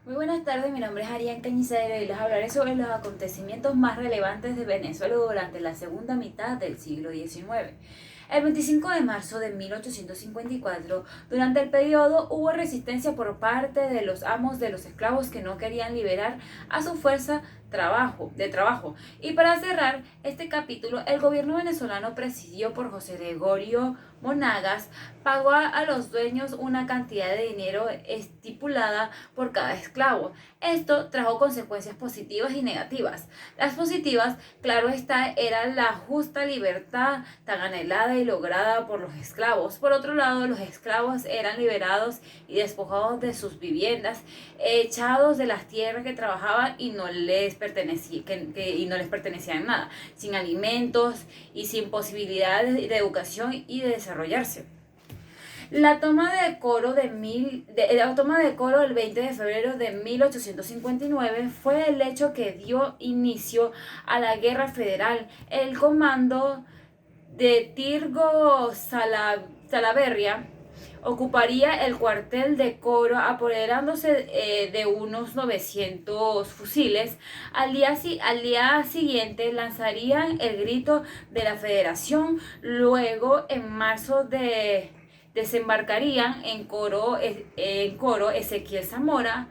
Muy buenas tardes, mi nombre es Arián Cañizares y les hablaré sobre los acontecimientos más relevantes de Venezuela durante la segunda mitad del siglo XIX. El 25 de marzo de 1854, durante el periodo, hubo resistencia por parte de los amos de los esclavos que no querían liberar a su fuerza de trabajo. Y para cerrar este capítulo, el gobierno venezolano, presidido por José Gregorio Monagas, pagó a los dueños una cantidad de dinero estipulada por cada esclavo. Esto trajo consecuencias positivas y negativas. Las positivas, claro está, era la justa libertad tan anhelada y lograda por los esclavos. Por otro lado, los esclavos eran liberados y despojados de sus viviendas, echados de las tierras que trabajaban y no les pertenecían nada, sin alimentos y sin posibilidades de educación y de desarrollarse. La toma de Coro el 20 de febrero de 1859 fue el hecho que dio inicio a la Guerra Federal. El comando de Tirgo Salaverria ocuparía el cuartel de Coro, apoderándose de unos 900 fusiles. Al día siguiente lanzarían el grito de la Federación. Luego, en marzo, desembarcarían en Coro Ezequiel Zamora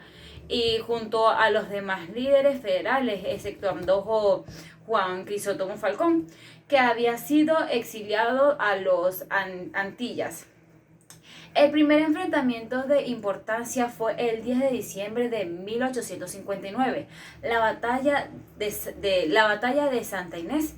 y junto a los demás líderes federales, exceptuando Juan Crisóstomo Falcón, que había sido exiliado a los Antillas. El primer enfrentamiento de importancia fue el 10 de diciembre de 1859, la batalla de Santa Inés.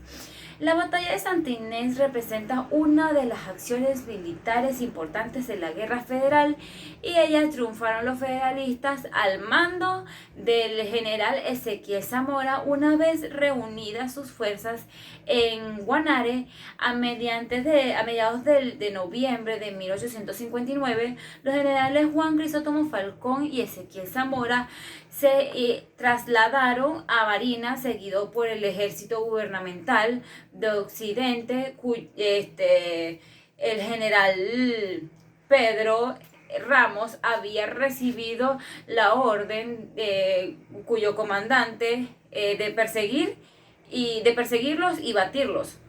La batalla de Santa Inés representa una de las acciones militares importantes de la Guerra Federal y ellas triunfaron los federalistas al mando del general Ezequiel Zamora una vez reunidas sus fuerzas en Guanare a mediados de noviembre de 1859. Los generales Juan Crisóstomo Falcón y Ezequiel Zamora se trasladaron a Barinas, seguido por el ejército gubernamental de Occidente, el general Pedro Ramos había recibido la orden cuyo comandante de perseguirlos y batirlos.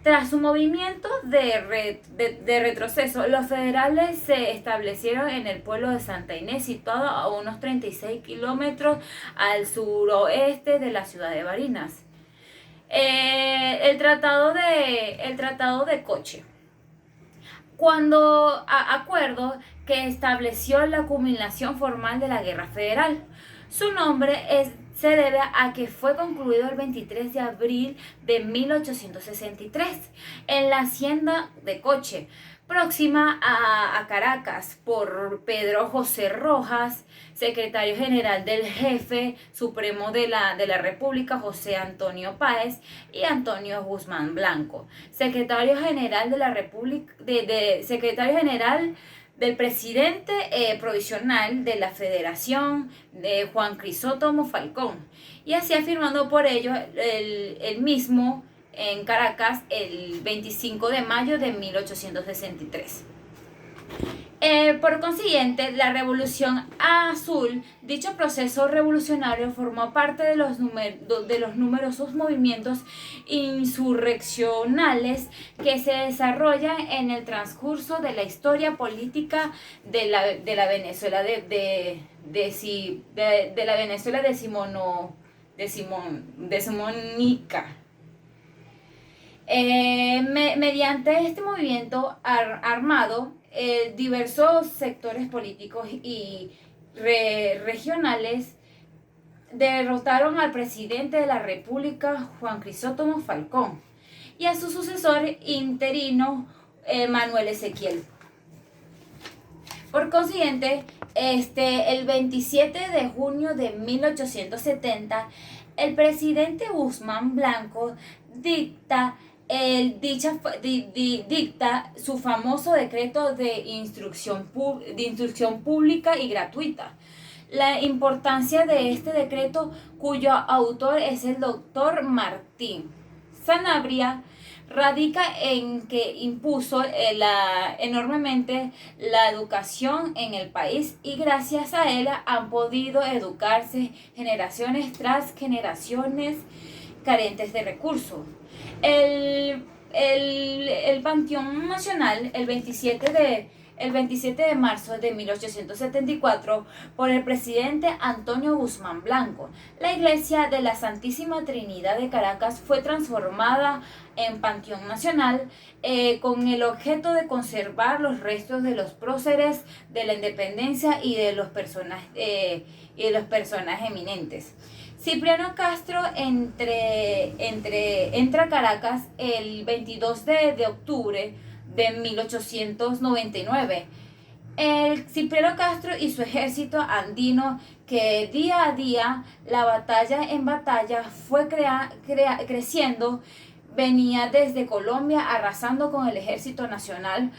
Tras su movimiento de retroceso, los federales se establecieron en el pueblo de Santa Inés, situado a unos 36 kilómetros al suroeste de la ciudad de Barinas. El tratado de Coche, acuerdo que estableció la culminación formal de la Guerra Federal. Su nombre se debe a que fue concluido el 23 de abril de 1863 en la hacienda de Coche, próxima a Caracas, por Pedro José Rojas, secretario general del jefe supremo de la República, José Antonio Páez, y Antonio Guzmán Blanco, secretario general de la República, secretario general del presidente provisional de la Federación, de Juan Crisóstomo Falcón, y así afirmando por ello el mismo en Caracas el 25 de mayo de 1863. Por consiguiente, la Revolución Azul, dicho proceso revolucionario, formó parte de los numerosos movimientos insurreccionales que se desarrollan en el transcurso de la historia política de la Venezuela decimonónica. Mediante este movimiento armado, diversos sectores políticos y regionales derrotaron al presidente de la República, Juan Crisóstomo Falcón, y a su sucesor interino, Manuel Ezequiel. Por consiguiente, el 27 de junio de 1870, el presidente Guzmán Blanco dicta su famoso decreto de instrucción pública y gratuita. La importancia de este decreto, cuyo autor es el doctor Martín Sanabria, radica en que impuso enormemente la educación en el país y gracias a él han podido educarse generaciones tras generaciones carentes de recursos. El Panteón Nacional, el 27 de marzo de 1874, por el presidente Antonio Guzmán Blanco, la iglesia de la Santísima Trinidad de Caracas fue transformada en Panteón Nacional con el objeto de conservar los restos de los próceres de la independencia y de los personajes eminentes. Cipriano Castro entra a Caracas el 22 de octubre de 1899. Cipriano Castro y su ejército andino, que día a día, la batalla en batalla, fue creciendo, venía desde Colombia arrasando con el ejército nacional,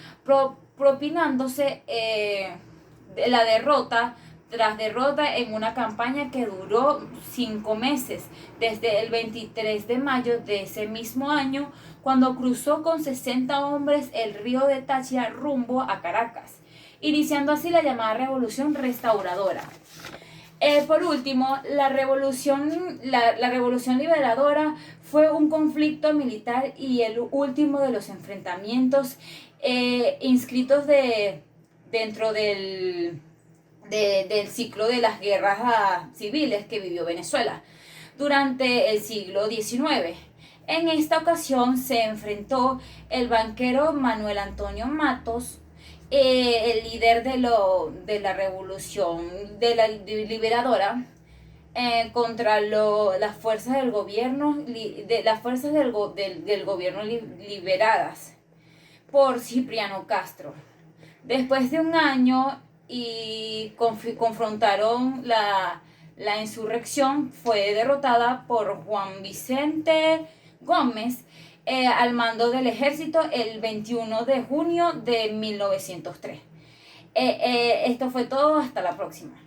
propinándose la derrota tras derrota en una campaña que duró 5 meses, desde el 23 de mayo de ese mismo año, cuando cruzó con 60 hombres el río de Táchira rumbo a Caracas, iniciando así la llamada Revolución Restauradora. Por último, la revolución liberadora fue un conflicto militar y el último de los enfrentamientos inscritos dentro del ciclo de las guerras civiles que vivió Venezuela durante el siglo XIX. En esta ocasión se enfrentó el banquero Manuel Antonio Matos, el líder de la revolución liberadora, contra las fuerzas del gobierno, del gobierno liberadas por Cipriano Castro. Después de un año y confrontaron la insurrección, fue derrotada por Juan Vicente Gómez al mando del ejército el 21 de junio de 1903. Esto fue todo, hasta la próxima.